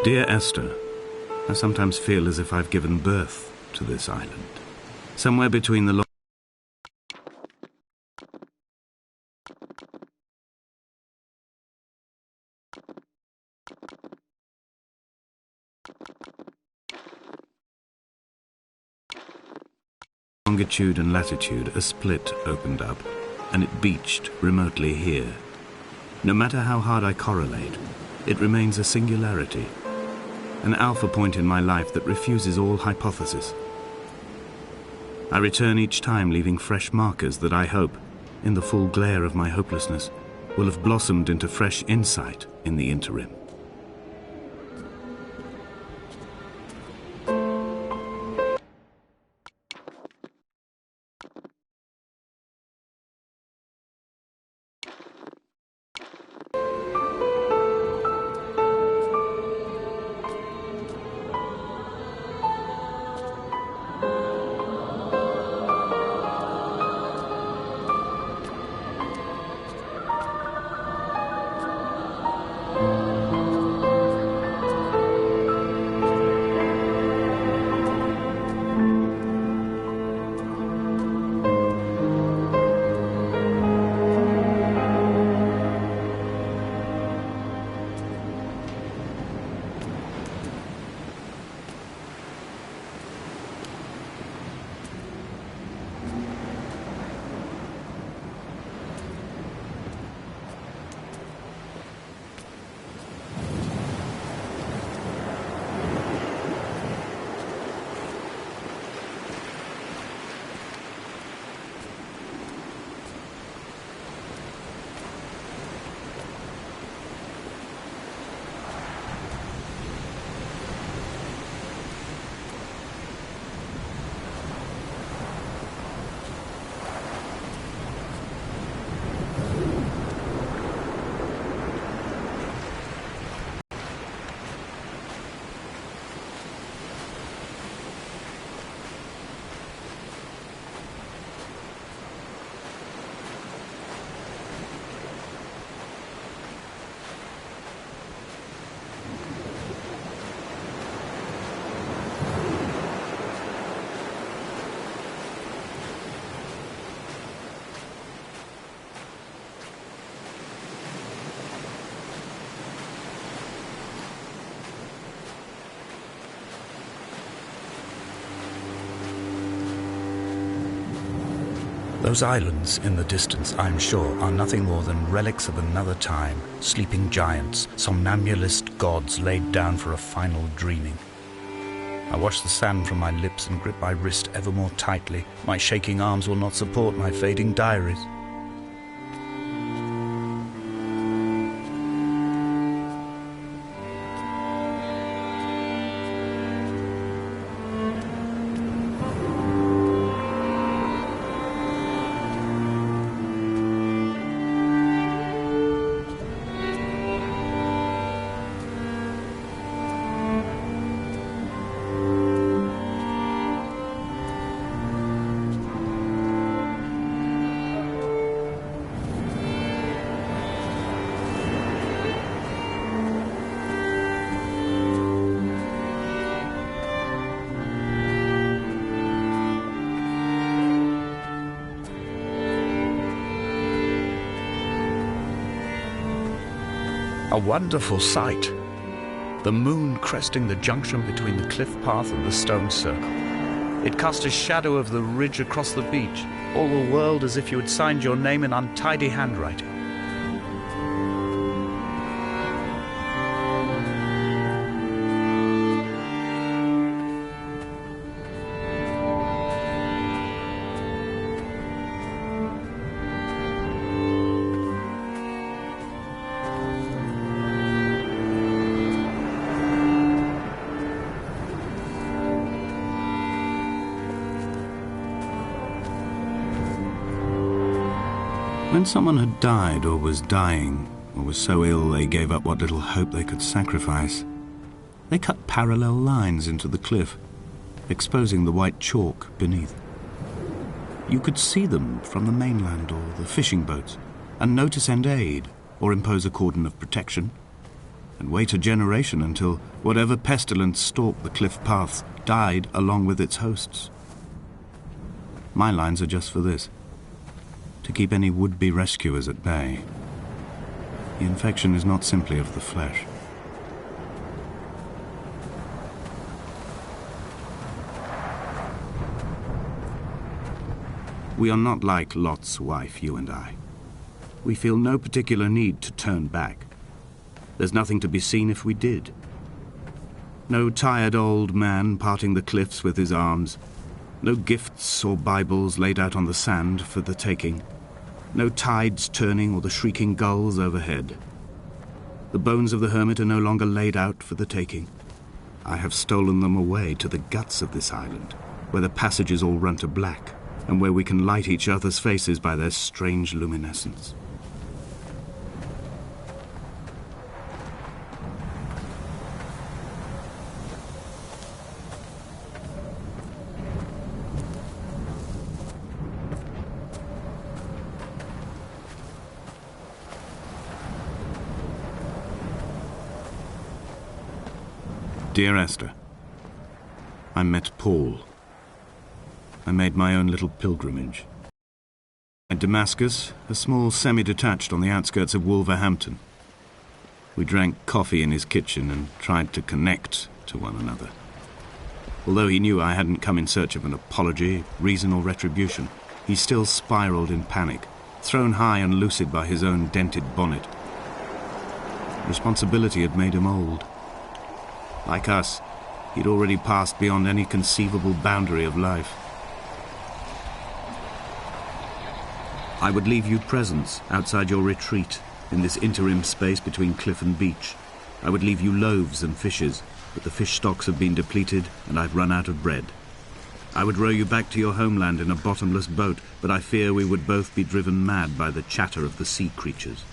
Dear Esther, I sometimes feel as if I've given birth to this island. Somewhere between the longitude and latitude, a split opened up, and it beached remotely here. No matter how hard I correlate, it remains a singularity, an alpha point in my life that refuses all hypothesis. I return each time leaving fresh markers that I hope, in the full glare of my hopelessness, will have blossomed into fresh insight in the interim. Those islands in the distance, I'm sure, are nothing more than relics of another time, sleeping giants, somnambulist gods laid down for a final dreaming. I wash the sand from my lips and grip my wrist ever more tightly. My shaking arms will not support my fading diaries. A wonderful sight. The moon cresting the junction between the cliff path and the stone circle. It cast a shadow of the ridge across the beach, all the world as if you had signed your name in untidy handwriting. When someone had died or was dying, or was so ill they gave up what little hope they could sacrifice, they cut parallel lines into the cliff, exposing the white chalk beneath. You could see them from the mainland or the fishing boats, and know to send aid or impose a cordon of protection. and wait a generation until whatever pestilence stalked the cliff paths died along with its hosts. My lines are just for this: to keep any would-be rescuers at bay. The infection is not simply of the flesh. We are not like Lot's wife, you and I. We feel no particular need to turn back. There's nothing to be seen if we did. No tired old man parting the cliffs with his arms. No gifts or Bibles laid out on the sand for the taking. No tides turning or the shrieking gulls overhead. The bones of the hermit are no longer laid out for the taking. I have stolen them away to the guts of this island, where the passages all run to black, and where we can light each other's faces by their strange luminescence. Dear Esther, I met Paul. I made my own little pilgrimage. At Damascus, a small semi-detached on the outskirts of Wolverhampton. We drank coffee in his kitchen and tried to connect to one another. Although he knew I hadn't come in search of an apology, reason or retribution, he still spiraled in panic, thrown high and lucid by his own dented bonnet. Responsibility had made him old. Like us, he'd already passed beyond any conceivable boundary of life. I would leave you presents outside your retreat in this interim space between cliff and beach. I would leave you loaves and fishes, but the fish stocks have been depleted and I've run out of bread. I would row you back to your homeland in a bottomless boat, but I fear we would both be driven mad by the chatter of the sea creatures.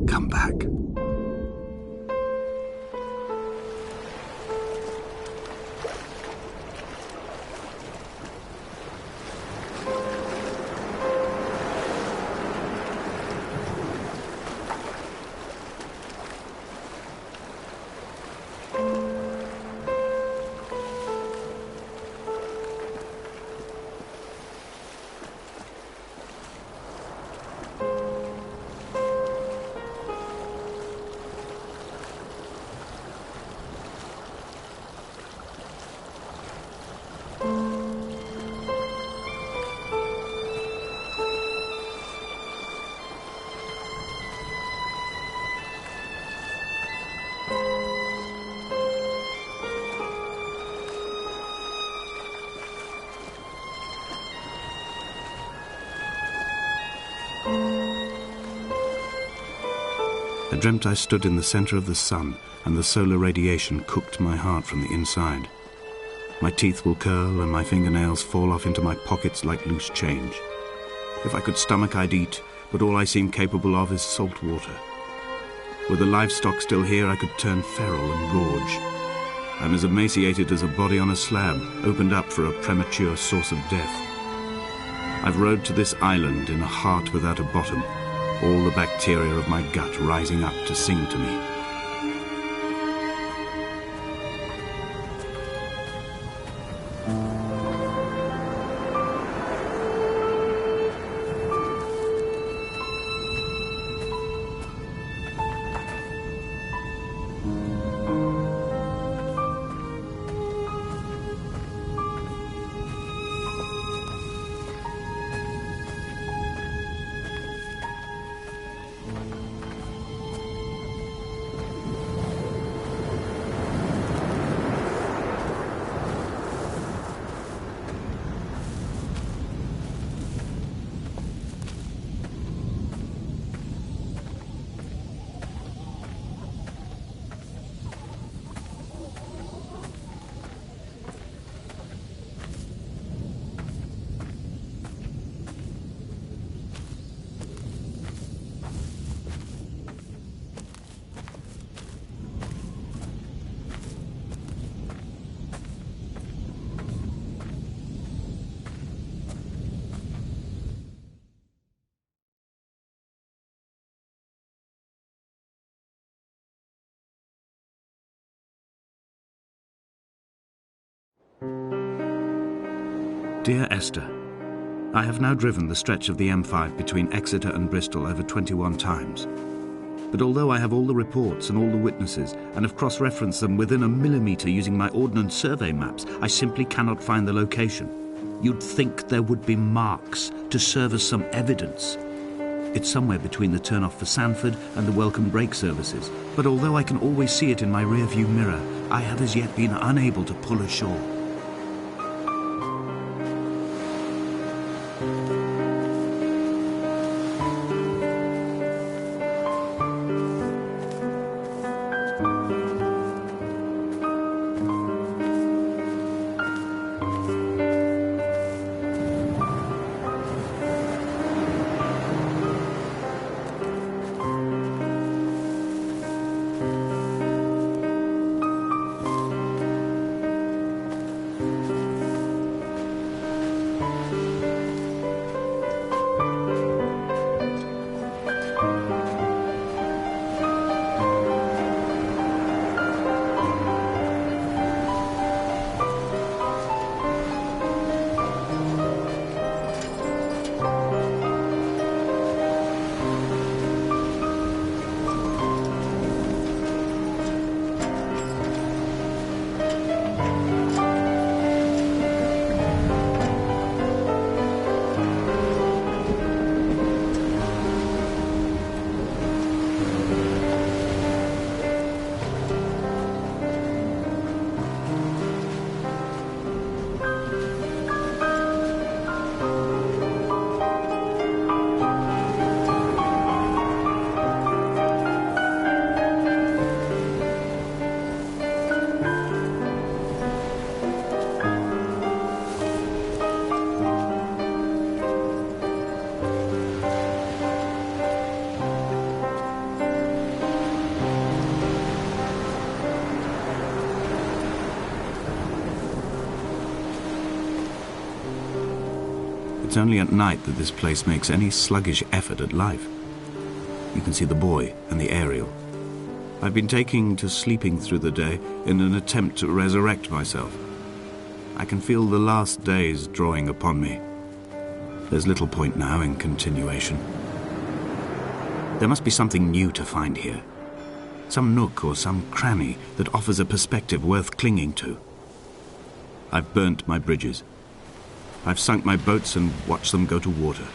Come back. I dreamt I stood in the center of the sun, and the solar radiation cooked my heart from the inside. My teeth will curl and my fingernails fall off into my pockets like loose change. If I could stomach, I'd eat, but all I seem capable of is salt water. Were the livestock still here, I could turn feral and gorge. I'm as emaciated as a body on a slab, opened up for a premature source of death. I've rowed to this island in a heart without a bottom, all the bacteria of my gut rising up to sing to me. Dear Esther, I have now driven the stretch of the M5 between Exeter and Bristol over 21 times. But although I have all the reports and all the witnesses and have cross-referenced them within a millimetre using my Ordnance Survey maps, I simply cannot find the location. You'd think there would be marks to serve as some evidence. It's somewhere between the turn-off for Sanford and the welcome brake services. But although I can always see it in my rear-view mirror, I have as yet been unable to pull ashore. It's only at night that this place makes any sluggish effort at life. You can see the buoy and the aerial. I've been taking to sleeping through the day in an attempt to resurrect myself. I can feel the last days drawing upon me. There's little point now in continuation. There must be something new to find here. Some nook or some cranny that offers a perspective worth clinging to. I've burnt my bridges. I've sunk my boats and watched them go to water.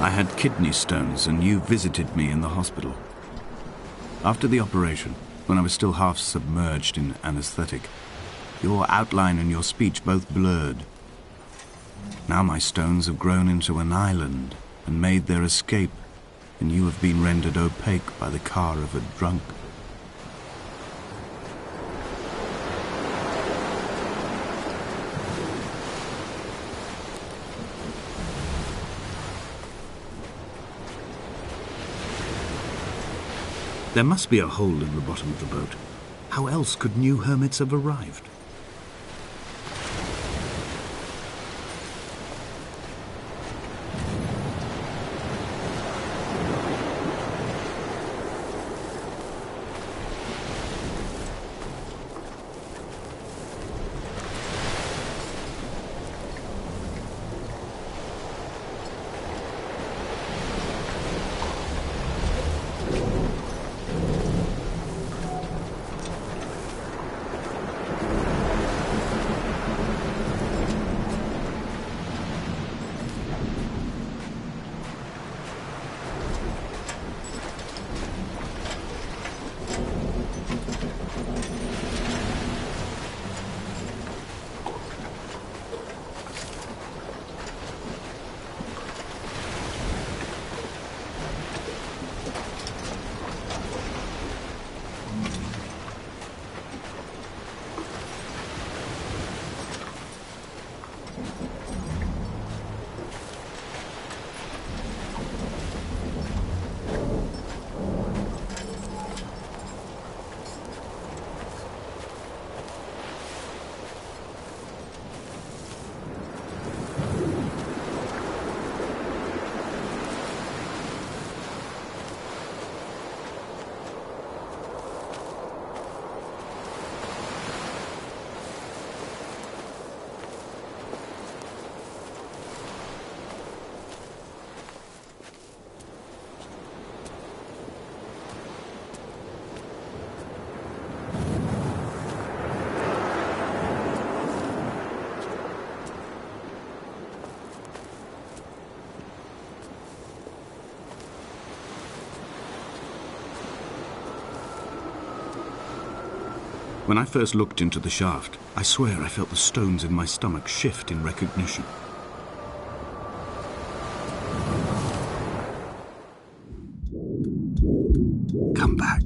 I had kidney stones and you visited me in the hospital. After the operation, when I was still half submerged in anesthetic, your outline and your speech both blurred. Now my stones have grown into an island and made their escape, and you have been rendered opaque by the car of a drunk. There must be a hole in the bottom of the boat. How else could new hermits have arrived? When I first looked into the shaft, I swear I felt the stones in my stomach shift in recognition. Come back.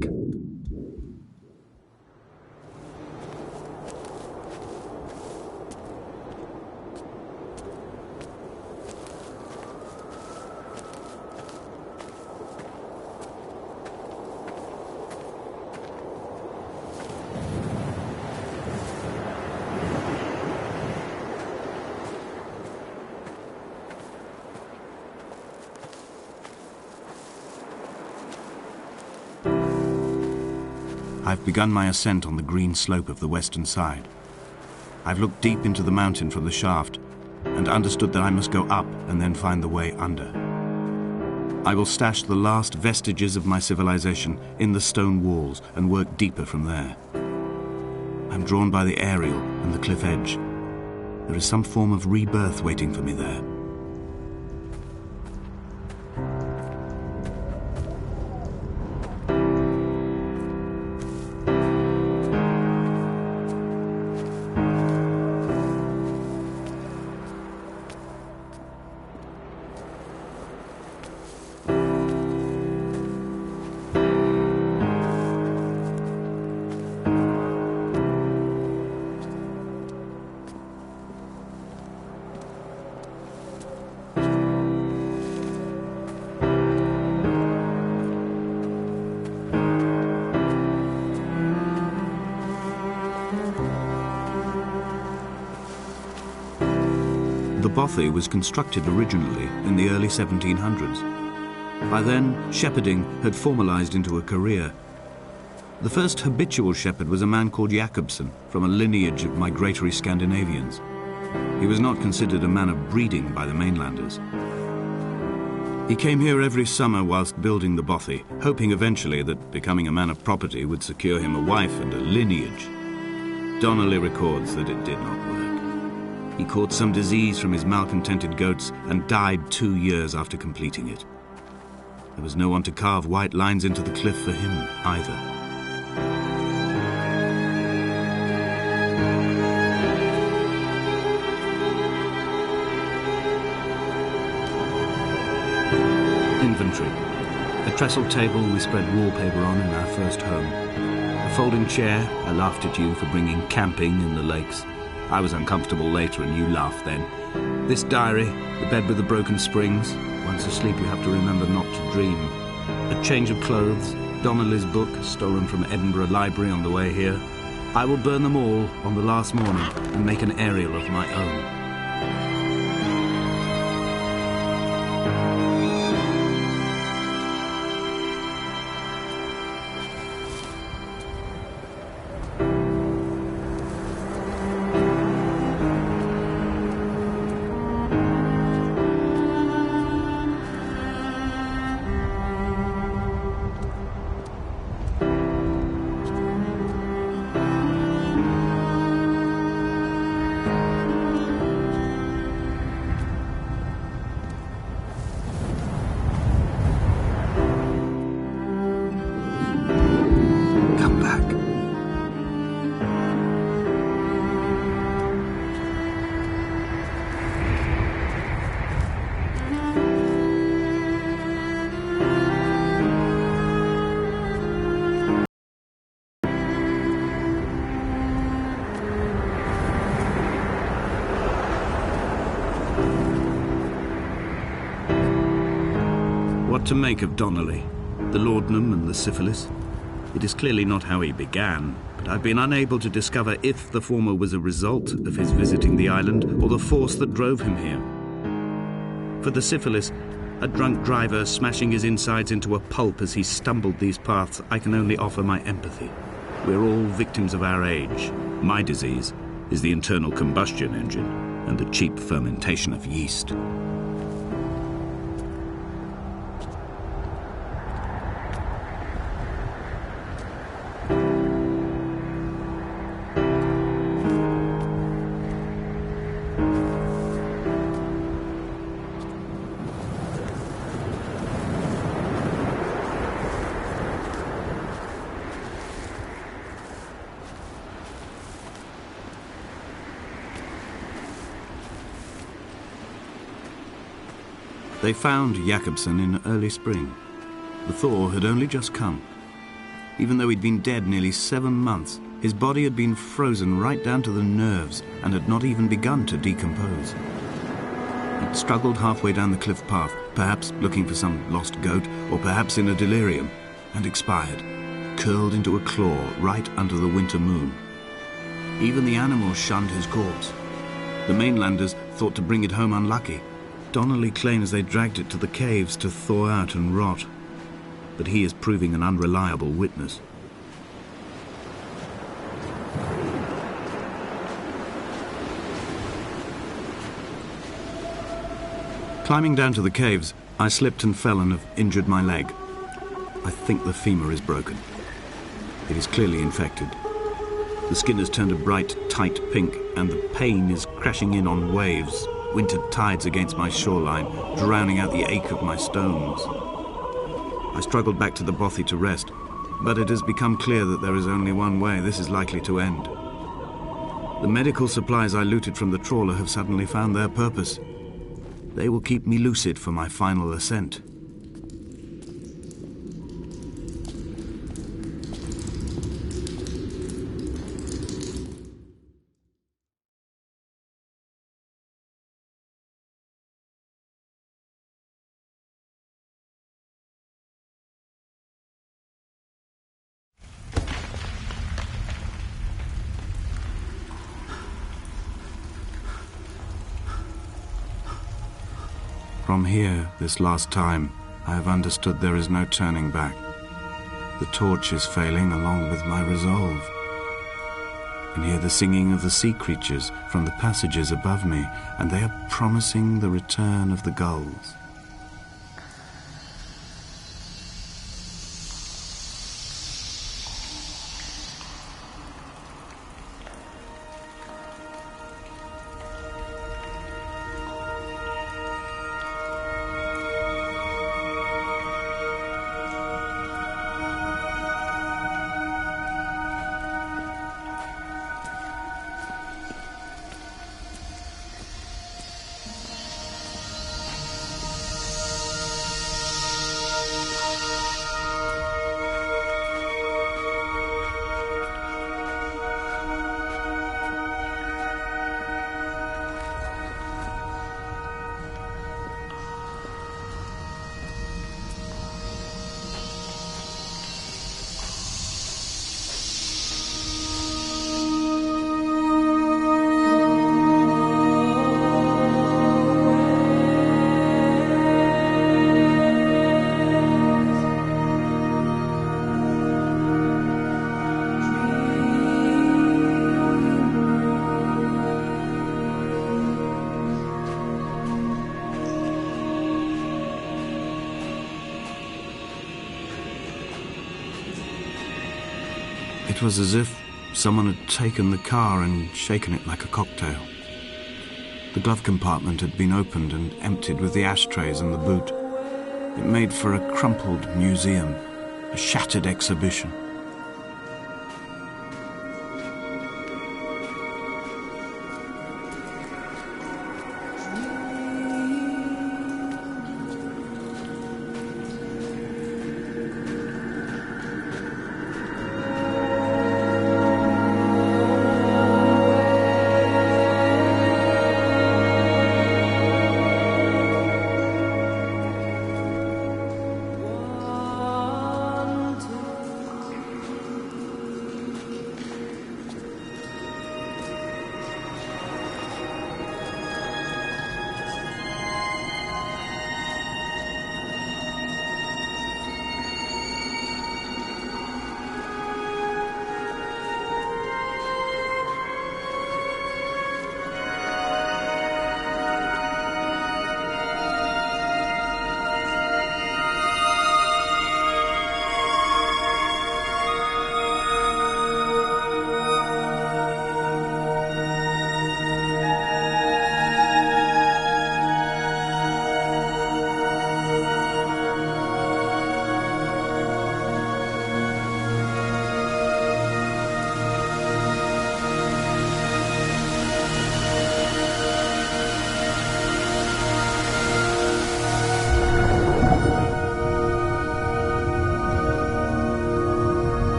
I've begun my ascent on the green slope of the western side. I've looked deep into the mountain from the shaft and understood that I must go up and then find the way under. I will stash the last vestiges of my civilization in the stone walls and work deeper from there. I'm drawn by the aerial and the cliff edge. There is some form of rebirth waiting for me there. The bothy was constructed originally in the early 1700s. By then, shepherding had formalized into a career. The first habitual shepherd was a man called Jakobsen, from a lineage of migratory Scandinavians. He was not considered a man of breeding by the mainlanders. He came here every summer whilst building the bothy, hoping eventually that becoming a man of property would secure him a wife and a lineage. Donnelly records that it did not work. He caught some disease from his malcontented goats and died 2 years after completing it. There was no one to carve white lines into the cliff for him either. Inventory. A trestle table we spread wallpaper on in our first home. A folding chair. I laughed at you for bringing camping in the lakes. I was uncomfortable later and you laughed then. This diary, the bed with the broken springs. Once asleep you have to remember not to dream. A change of clothes, Donnelly's book, stolen from Edinburgh Library on the way here. I will burn them all on the last morning and make an aerial of my own. What to make of Donnelly, the laudanum and the syphilis? It is clearly not how he began, but I've been unable to discover if the former was a result of his visiting the island or the force that drove him here. For the syphilis, a drunk driver smashing his insides into a pulp as he stumbled these paths, I can only offer my empathy. We're all victims of our age. My disease is the internal combustion engine and the cheap fermentation of yeast. They found Jakobsen in early spring. The thaw had only just come. Even though he'd been dead nearly 7 months, his body had been frozen right down to the nerves and had not even begun to decompose. He'd struggled halfway down the cliff path, perhaps looking for some lost goat, or perhaps in a delirium, and expired, curled into a claw right under the winter moon. Even the animals shunned his corpse. The mainlanders thought to bring it home unlucky. Donnelly claims they dragged it to the caves to thaw out and rot, but he is proving an unreliable witness. Climbing down to the caves, I slipped and fell and have injured my leg. I think the femur is broken. It is clearly infected. The skin has turned a bright, tight pink, and the pain is crashing in on waves, winter tides against my shoreline, drowning out the ache of my stones. I struggled back to the bothy to rest, but it has become clear that there is only one way this is likely to end. The medical supplies I looted from the trawler have suddenly found their purpose. They will keep me lucid for my final ascent. From here, this last time, I have understood there is no turning back. The torch is failing along with my resolve. I can hear the singing of the sea creatures from the passages above me, and they are promising the return of the gulls. It was as if someone had taken the car and shaken it like a cocktail. The glove compartment had been opened and emptied with the ashtrays and the boot. It made for a crumpled museum, a shattered exhibition.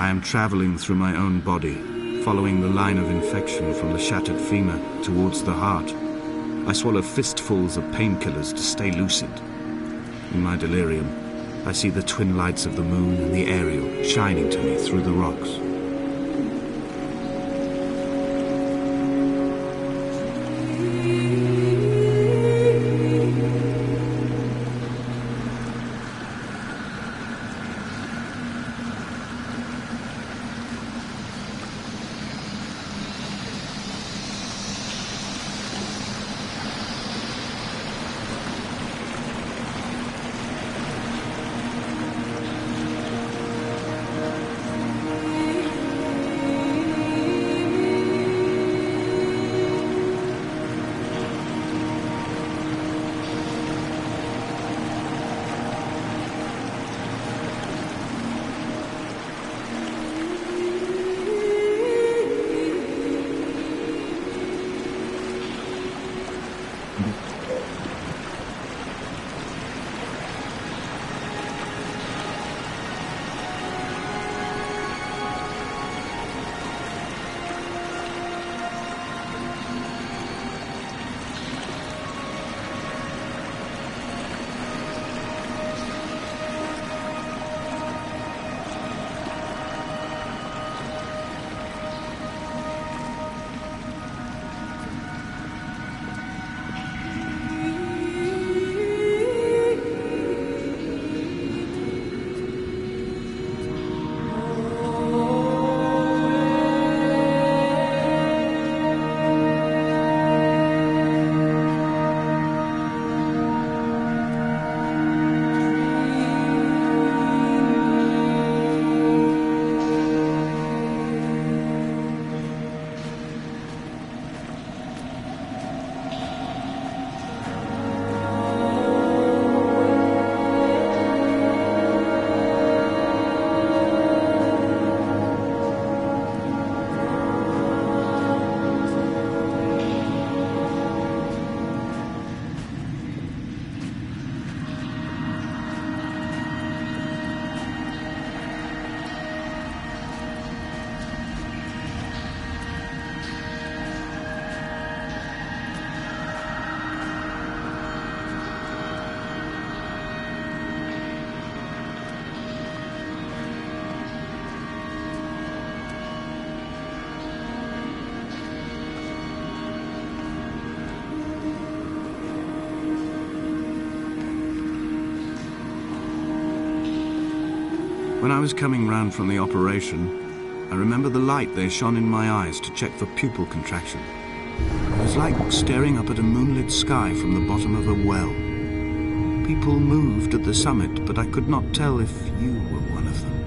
I am traveling through my own body, following the line of infection from the shattered femur towards the heart. I swallow fistfuls of painkillers to stay lucid. In my delirium, I see the twin lights of the moon and the Ariel shining to me through the rocks. When I was coming round from the operation, I remember the light they shone in my eyes to check for pupil contraction. It was like staring up at a moonlit sky from the bottom of a well. People moved at the summit, but I could not tell if you were one of them.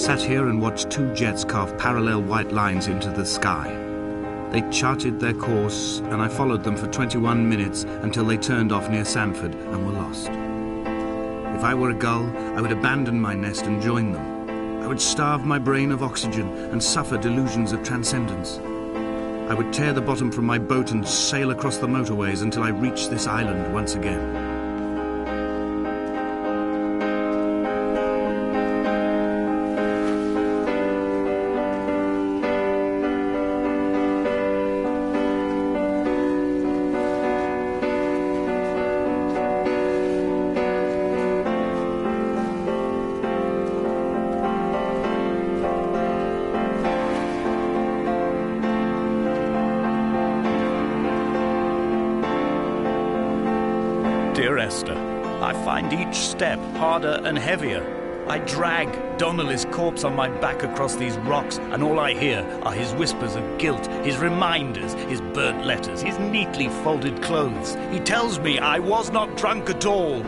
sat here and watched two jets carve parallel white lines into the sky. They charted their course, and I followed them for 21 minutes until they turned off near Sanford and were lost. If I were a gull, I would abandon my nest and join them. I would starve my brain of oxygen and suffer delusions of transcendence. I would tear the bottom from my boat and sail across the motorways until I reached this island once again. Dear Esther, I find each step harder and heavier. I drag Donnelly's corpse on my back across these rocks, and all I hear are his whispers of guilt, his reminders, his burnt letters, his neatly folded clothes. He tells me I was not drunk at all.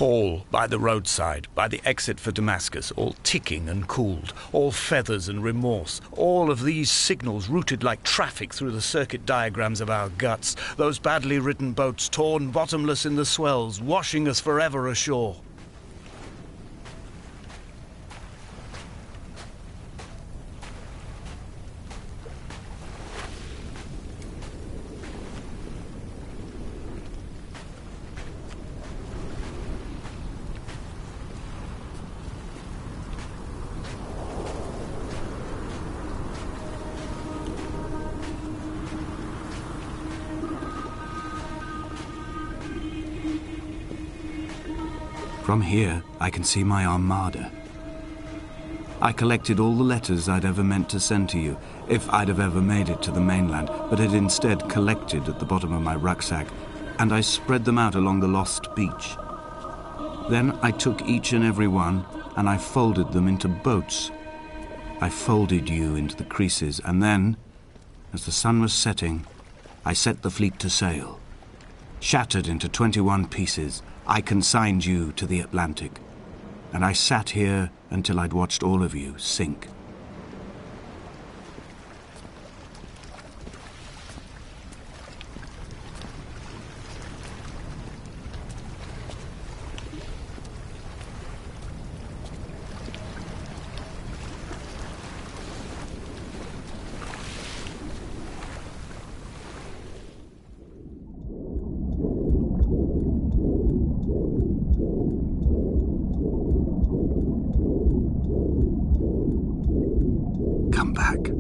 Hall by the roadside, by the exit for Damascus, all ticking and cooled, all feathers and remorse, all of these signals routed like traffic through the circuit diagrams of our guts, those badly written boats torn bottomless in the swells, washing us forever ashore. From here, I can see my armada. I collected all the letters I'd ever meant to send to you, if I'd have ever made it to the mainland, but had instead collected at the bottom of my rucksack, and I spread them out along the lost beach. Then I took each and every one, and I folded them into boats. I folded you into the creases, and then, as the sun was setting, I set the fleet to sail. Shattered into 21 pieces, I consigned you to the Atlantic, and I sat here until I'd watched all of you sink. back.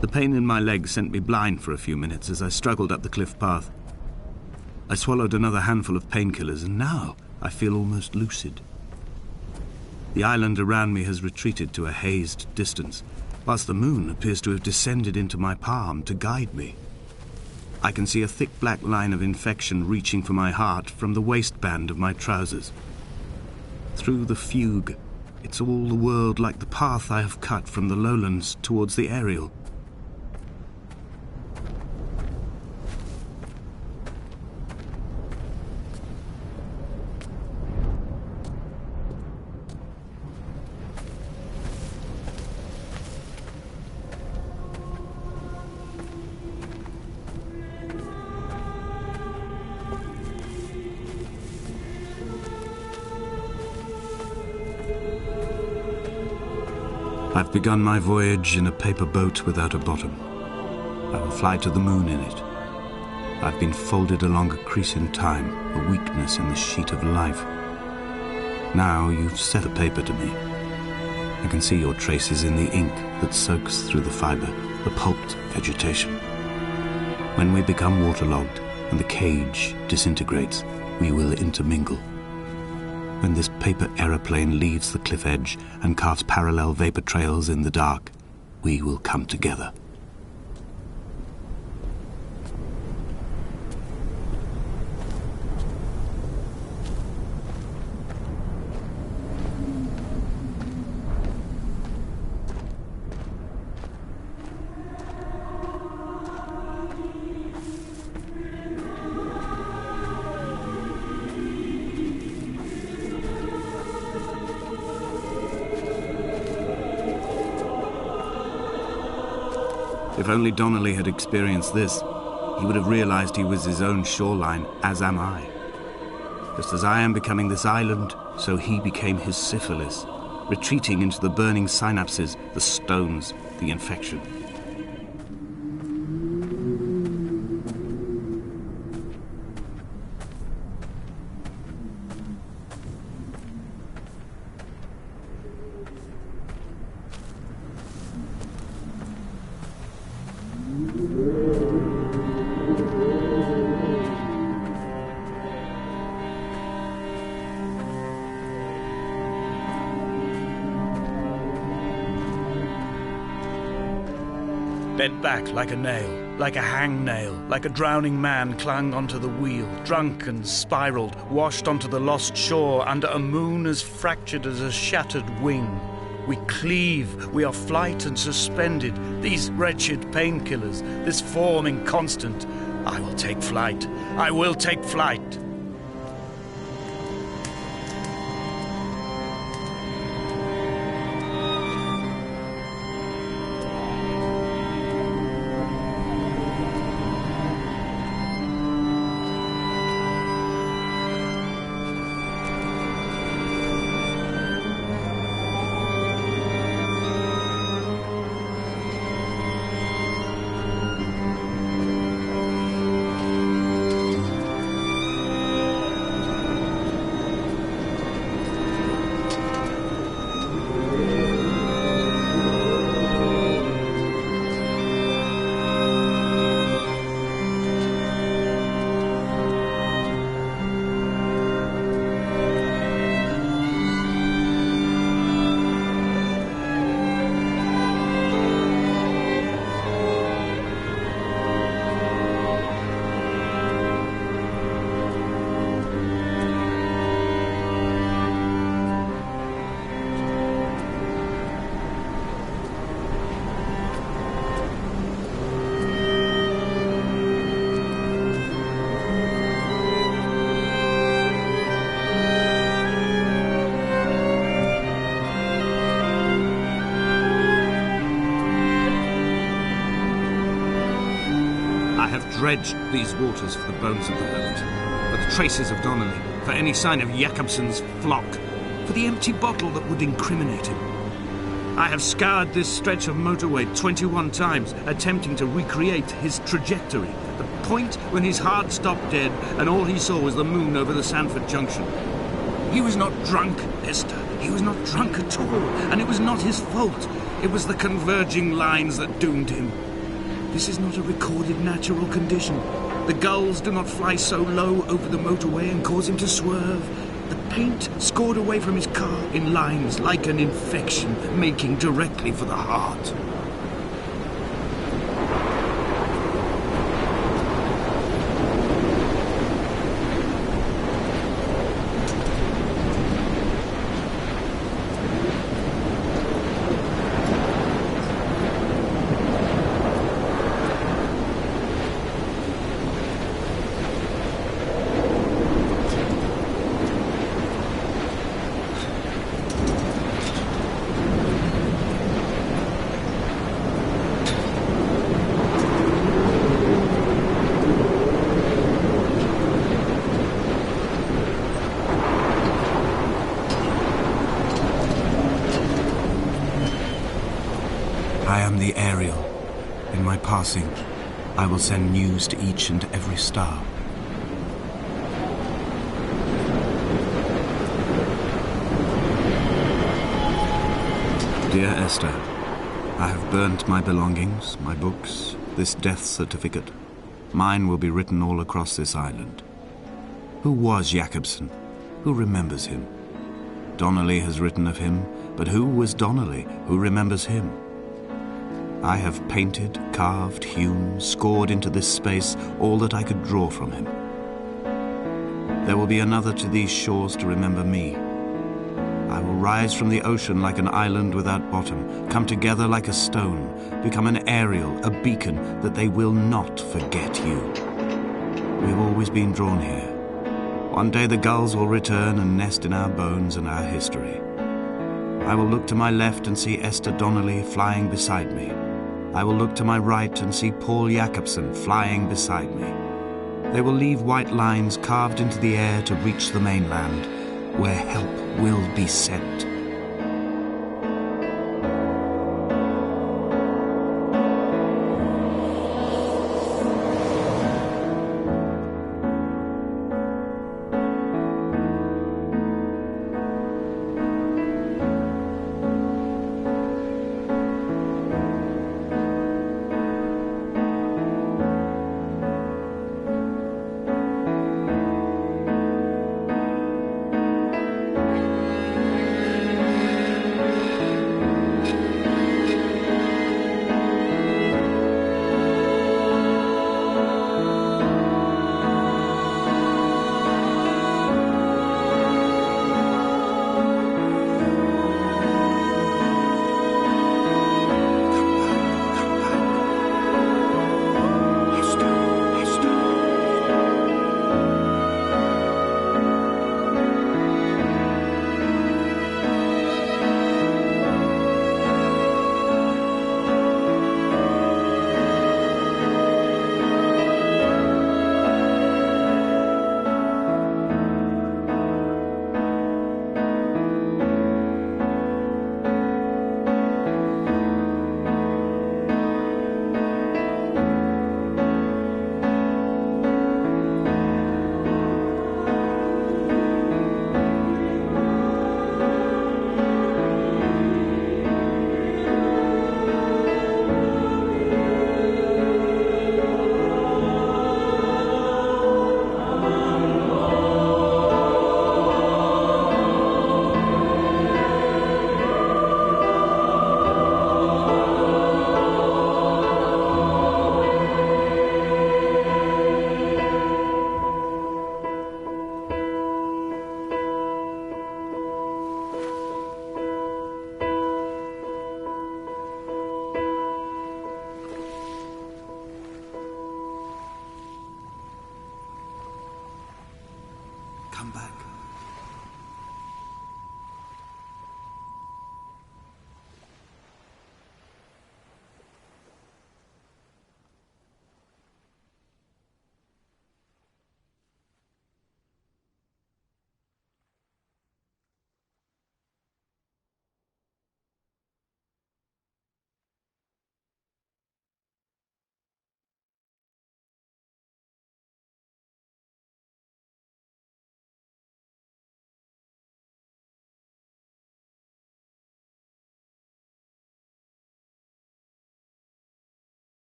The pain in my leg sent me blind for a few minutes as I struggled up the cliff path. I swallowed another handful of painkillers, and now I feel almost lucid. The island around me has retreated to a hazed distance, whilst the moon appears to have descended into my palm to guide me. I can see a thick black line of infection reaching for my heart from the waistband of my trousers. Through the fugue, it's all the world like the path I have cut from the lowlands towards the aerial. I've begun my voyage in a paper boat without a bottom. I will fly to the moon in it. I've been folded along a crease in time, a weakness in the sheet of life. Now you've set the paper to me. I can see your traces in the ink that soaks through the fibre, the pulped vegetation. When we become waterlogged and the cage disintegrates, we will intermingle. When this paper aeroplane leaves the cliff edge and carves parallel vapor trails in the dark, we will come together. If only Donnelly had experienced this, he would have realized he was his own shoreline, as am I. Just as I am becoming this island, so he became his syphilis, retreating into the burning synapses, the stones, the infection. Bent back like a nail, like a hangnail, like a drowning man clung onto the wheel, drunk and spiraled, washed onto the lost shore under a moon as fractured as a shattered wing. We cleave, we are flight and suspended, these wretched painkillers, this form inconstant. I will take flight, I will take flight. dredged these waters for the bones of the hermit, for the traces of Donnelly, for any sign of Jakobsen's flock, for the empty bottle that would incriminate him. I have scoured this stretch of motorway 21 times, attempting to recreate his trajectory, the point when his heart stopped dead and all he saw was the moon over the Sanford Junction. He was not drunk, Esther. He was not drunk at all, and it was not his fault. It was the converging lines that doomed him. This is not a recorded natural condition. The gulls do not fly so low over the motorway and cause him to swerve. The paint scored away from his car in lines like an infection, making directly for the heart. I am the Ariel. In my passing, I will send news to each and every star. Dear Esther, I have burnt my belongings, my books, this death certificate. Mine will be written all across this island. Who was Jakobsen? Who remembers him? Donnelly has written of him, but who was Donnelly? Who remembers him? I have painted, carved, hewn, scored into this space all that I could draw from him. There will be another to these shores to remember me. I will rise from the ocean like an island without bottom, come together like a stone, become an Ariel, a beacon, that they will not forget you. We have always been drawn here. One day the gulls will return and nest in our bones and our history. I will look to my left and see Esther Donnelly flying beside me. I will look to my right and see Paul Jakobsen flying beside me. They will leave white lines carved into the air to reach the mainland, where help will be sent.